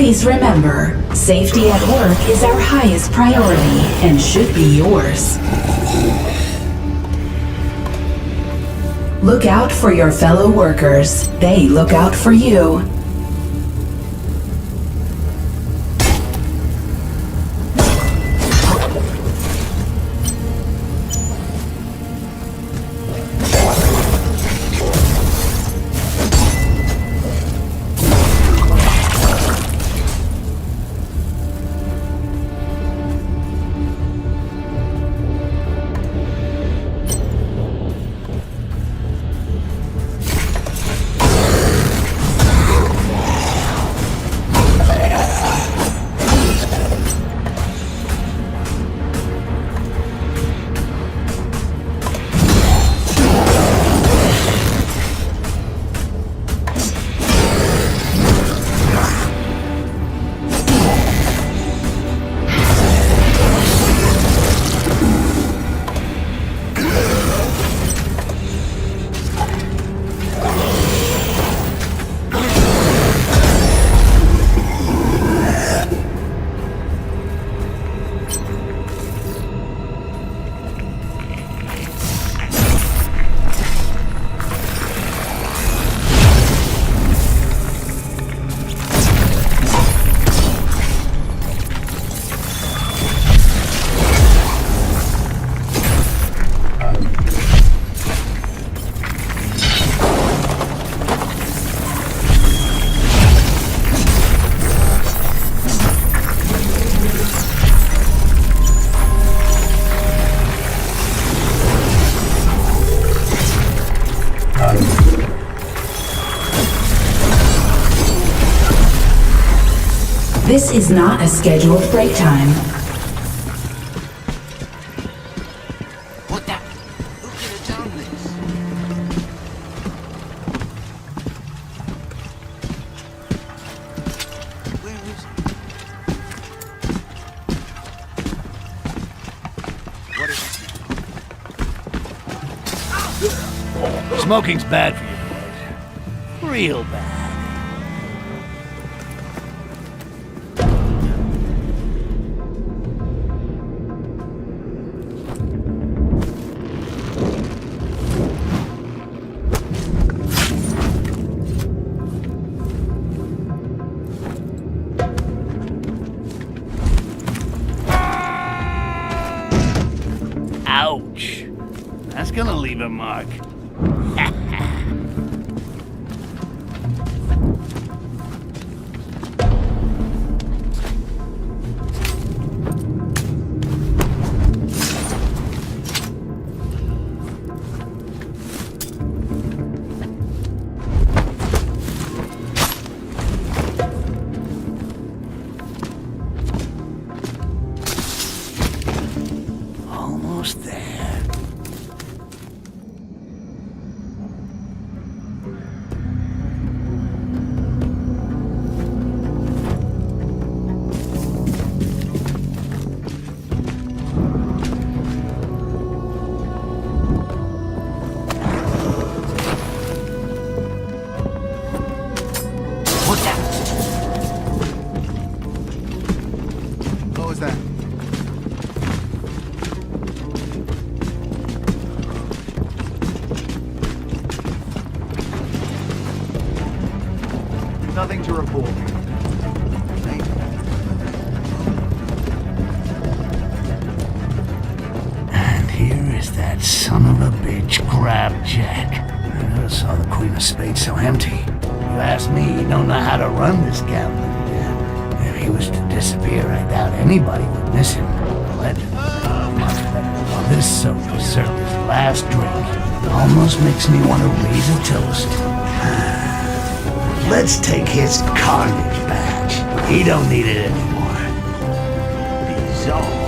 Please remember, safety at work is our highest priority and should be yours. Look out for your fellow workers. They look out for you. This is not a scheduled break time. What the? Who could have done this? Where is it? What is it? Smoking's bad for you boys. Real bad. Ouch. That's gonna leave a mark. Almost there. What was that? Nothing to report. And here is that son of a bitch, Grabjack. I never saw the Queen of Spades so empty. You ask me, he don't know how to run this gambling den. If he was to disappear, I doubt anybody would miss him. But much better. Well, this soap was certainly his last drink. Almost makes me want to raise a toast. Let's take his carnage badge. He don't need it anymore. Bizarre.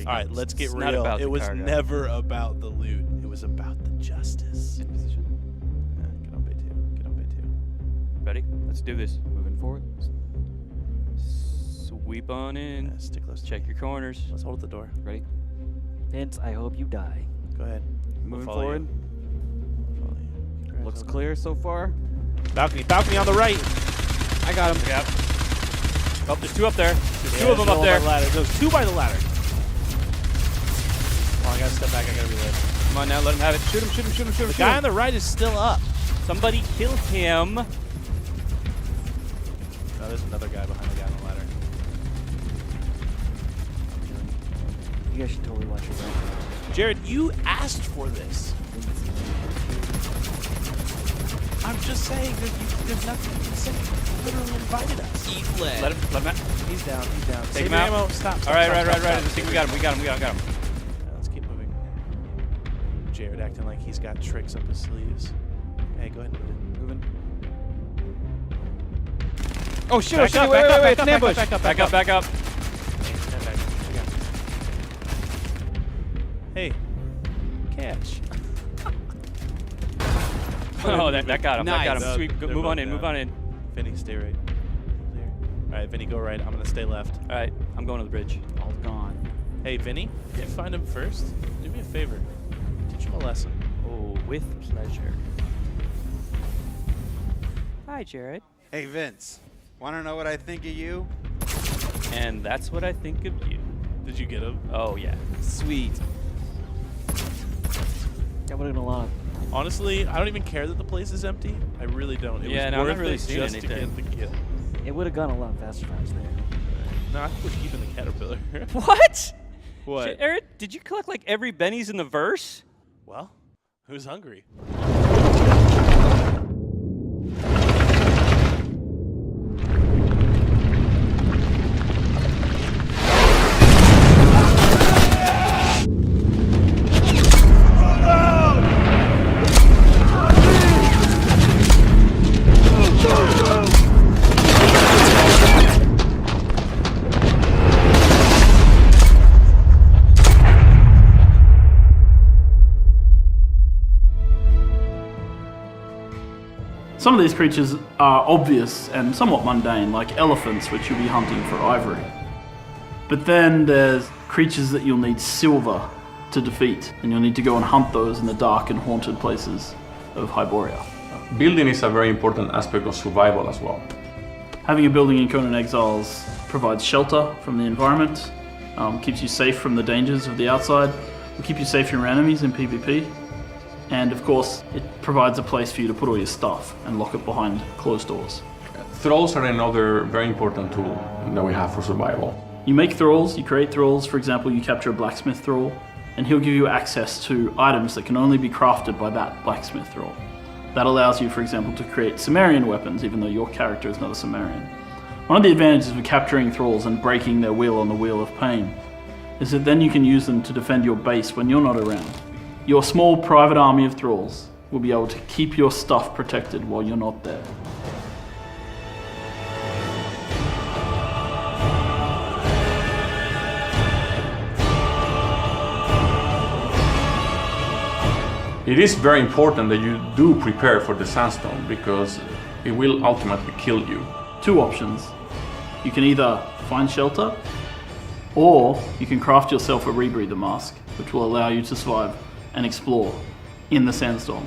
All right, let's get It's not real. about It the was cargo. never about the loot. It was do this. Moving forward. Sweep on in. Yeah, stick close. Check your corners. Let's hold the door. Ready? Vince, I hope you die. Go ahead. Moving follow forward. you. Follow you. Looks clear so far. Balcony on the right. I got him. Yep. Oh, there's two up there. There's two of them there's up there. one by the ladder. There's two by the ladder. Oh, I gotta step back. I gotta reload. Come on now, let him have it. Shoot him, shoot him, shoot him, shoot him. The guy on the right is still up. Somebody kill him. No, there's another guy behind the guy on the ladder. You guys should totally watch your back. Jared, you asked for this. I'm just saying there's nothing you can say. You literally invited us. Eat lead. Let him have it. He's down. Take Save him your out. ammo. Stop. All right, right. Stop. I think we got him. Yeah, let's keep moving. Jared acting like he's got tricks up his sleeves. Hey, go ahead and move it. Moving. Oh shit! Back up, Wait! back It's up, an ambush. back up. Back up. Stand back. Hey, catch. Oh, that got him. That got Nice. him. Sweet. They're Move on both in. Move down. on in. Vinny, stay right. Clear. All right, Vinny, go right. I'm gonna stay left. All right, I'm going to the bridge. All gone. Hey, Vinny, if you find him first, do me a favor. Teach him a lesson. Oh, with pleasure. Hi, Jared. Hey, Vince. Want to know what I think of you? And that's what I think of you. Did you get him? Oh yeah. Sweet. That would have been a lot. Honestly, I don't even care that the place is empty. I really don't. It Yeah, was no, I'm worth not really it seeing just anything. to get the kill. It would have gone a lot faster if I was there. No, I think we're keeping the caterpillar. What? What? Jared, did you collect like every Benny's in the verse? Well, who's hungry? Some of these creatures are obvious and somewhat mundane, like elephants, which you'll be hunting for ivory. But then there's creatures that you'll need silver to defeat, and you'll need to go and hunt those in the dark and haunted places of Hyboria. Building is a very important aspect of survival as well. Having a building in Conan Exiles provides shelter from the environment, keeps you safe from the dangers of the outside, will keep you safe from your enemies in PvP, and of course, it provides a place for you to put all your stuff and lock it behind closed doors. Thralls are another very important tool that we have for survival. You make thralls, you create thralls. For example, you capture a blacksmith thrall, and he'll give you access to items that can only be crafted by that blacksmith thrall. That allows you, for example, to create Sumerian weapons, even though your character is not a Sumerian. One of the advantages of capturing thralls and breaking their will on the Wheel of Pain is that then you can use them to defend your base when you're not around. Your small private army of thralls will be able to keep your stuff protected while you're not there. It is very important that you do prepare for the sandstone because it will ultimately kill you. Two options. You can either find shelter, or you can craft yourself a rebreather mask, which will allow you to survive and explore in the sandstorm.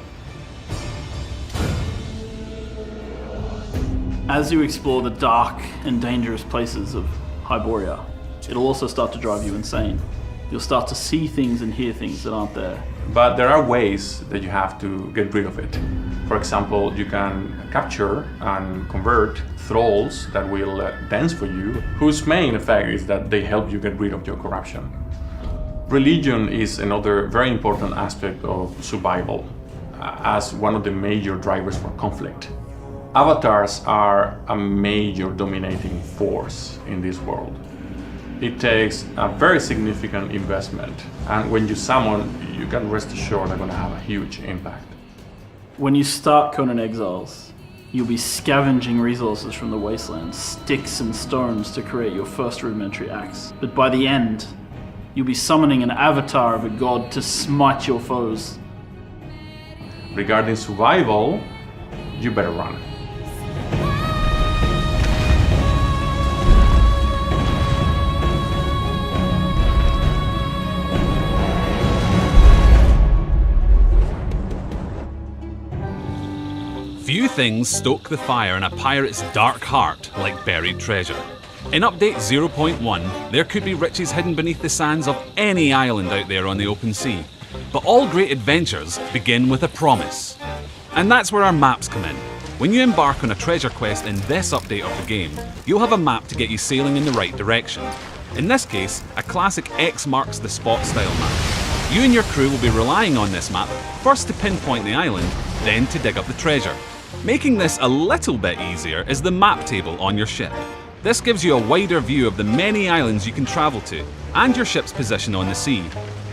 As you explore the dark and dangerous places of Hyboria, it'll also start to drive you insane. You'll start to see things and hear things that aren't there. But there are ways that you have to get rid of it. For example, you can capture and convert thralls that will dance for you, whose main effect is that they help you get rid of your corruption. Religion is another very important aspect of survival, as one of the major drivers for conflict. Avatars are a major dominating force in this world. It takes a very significant investment, and when you summon, you can rest assured they're going to have a huge impact. When you start Conan Exiles, you'll be scavenging resources from the wasteland, sticks and stones to create your first rudimentary axe. But by the end, you'll be summoning an avatar of a god to smite your foes. Regarding survival, you better run. things stoke the fire in a pirate's dark heart like buried treasure. In Update 0.1, there could be riches hidden beneath the sands of any island out there on the open sea. But all great adventures begin with a promise. And that's where our maps come in. When you embark on a treasure quest in this update of the game, you'll have a map to get you sailing in the right direction. In this case, a classic X marks the spot style map. You and your crew will be relying on this map, first to pinpoint the island, then to dig up the treasure. Making this a little bit easier is the map table on your ship. This gives you a wider view of the many islands you can travel to, and your ship's position on the sea.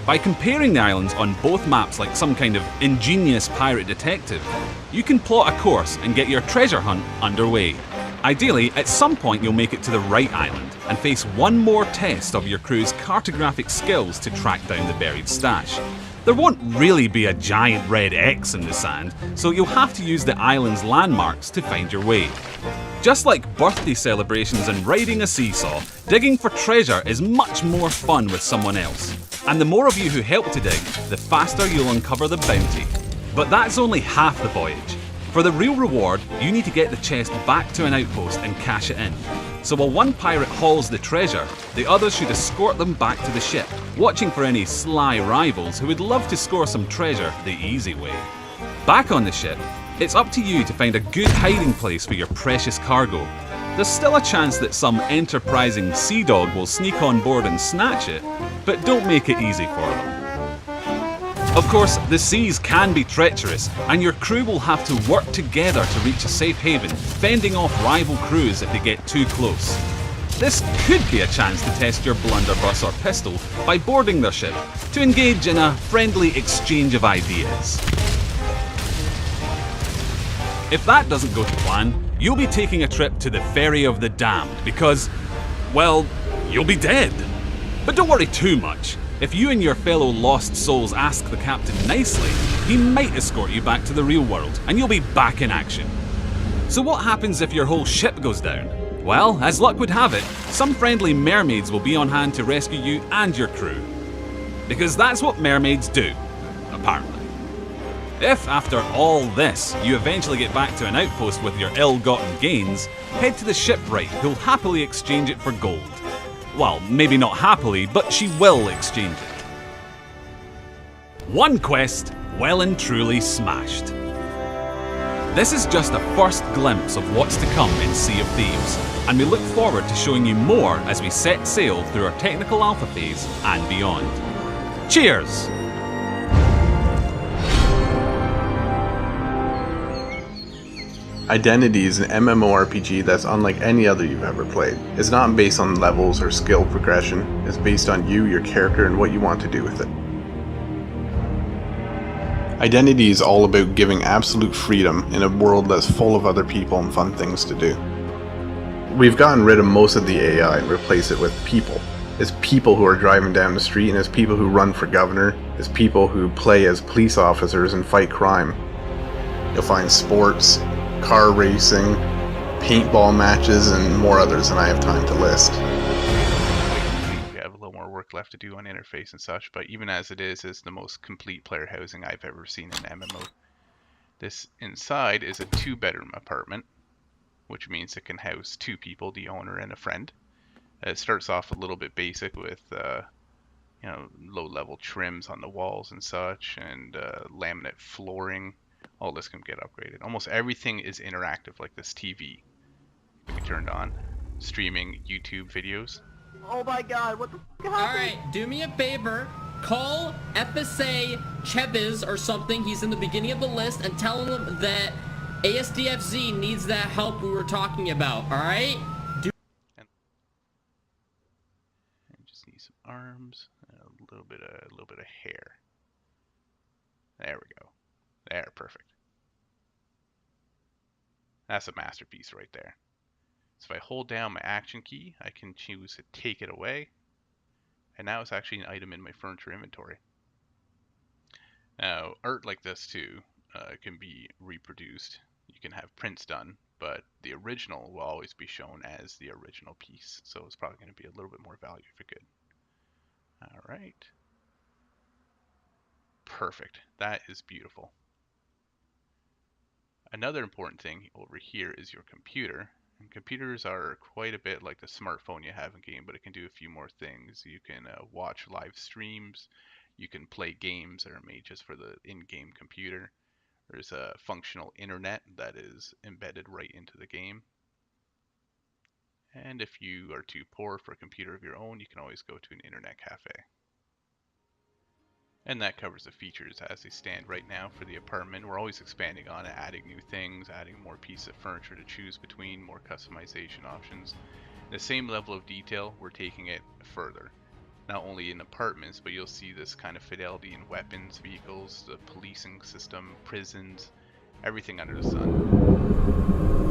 By comparing the islands on both maps like some kind of ingenious pirate detective, you can plot a course and get your treasure hunt underway. Ideally, at some point you'll make it to the right island and face one more test of your crew's cartographic skills to track down the buried stash. There won't really be a giant red X in the sand, so you'll have to use the island's landmarks to find your way. Just like birthday celebrations and riding a seesaw, digging for treasure is much more fun with someone else. And the more of you who help to dig, the faster you'll uncover the bounty. But that's only half the voyage. For the real reward, you need to get the chest back to an outpost and cash it in. So while one pirate hauls the treasure, the others should escort them back to the ship, watching for any sly rivals who would love to score some treasure the easy way. Back on the ship, it's up to you to find a good hiding place for your precious cargo. There's still a chance that some enterprising sea dog will sneak on board and snatch it, but don't make it easy for them. Of course, the seas can be treacherous, and your crew will have to work together to reach a safe haven, fending off rival crews if they get too close. This could be a chance to test your blunderbuss or pistol by boarding their ship, to engage in a friendly exchange of ideas. If that doesn't go to plan, you'll be taking a trip to the Ferry of the Damned because, well, you'll be dead. But don't worry too much. If you and your fellow lost souls ask the captain nicely, he might escort you back to the real world, and you'll be back in action. So what happens if your whole ship goes down? Well, as luck would have it, some friendly mermaids will be on hand to rescue you and your crew. Because that's what mermaids do, apparently. If, after all this, you eventually get back to an outpost with your ill-gotten gains, head to the shipwright who'll happily exchange it for gold. Well, maybe not happily, but she will exchange it. One quest, well and truly smashed. This is just a first glimpse of what's to come in Sea of Thieves, and we look forward to showing you more as we set sail through our technical alpha phase and beyond. Cheers! Identity is an MMORPG that's unlike any other you've ever played. It's not based on levels or skill progression, it's based on you, your character, and what you want to do with it. Identity is all about giving absolute freedom in a world that's full of other people and fun things to do. We've gotten rid of most of the AI and replaced it with people. It's people who are driving down the street, and it's people who run for governor, it's people who play as police officers and fight crime. You'll find sports, car racing, paintball matches, and more others than I have time to list. We have a little more work left to do on interface and such, but even as it is, it's the most complete player housing I've ever seen in MMO. This inside is a 2-bedroom apartment, which means it can house 2 people, the owner and a friend. It starts off a little bit basic with low-level trims on the walls and such, and laminate flooring. All this can get upgraded. Almost everything is interactive, like this TV can be turned on, streaming YouTube videos. Oh my god, what the f happened? Alright, do me a favor. Call Epise Chebiz or something, he's in the beginning of the list, and tell him that ASDFZ needs that help we were talking about, alright? And just need some arms and a little bit of hair. There we go. There, perfect. That's a masterpiece right there. So if I hold down my action key, I can choose to take it away. And now it's actually an item in my furniture inventory. Now, art like this too can be reproduced. You can have prints done, but the original will always be shown as the original piece. So it's probably going to be a little bit more value for good. All right. Perfect. That is beautiful. Another important thing over here is your computer. And computers are quite a bit like the smartphone you have in game, but it can do a few more things. You can watch live streams. You can play games that are made just for the in-game computer. There's a functional internet that is embedded right into the game. And if you are too poor for a computer of your own, you can always go to an internet cafe. And that covers the features as they stand right now for the apartment. We're always expanding on it, adding new things, adding more pieces of furniture to choose between, more customization options. The same level of detail, we're taking it further. Not only in apartments, but you'll see this kind of fidelity in weapons, vehicles, the policing system, prisons, everything under the sun.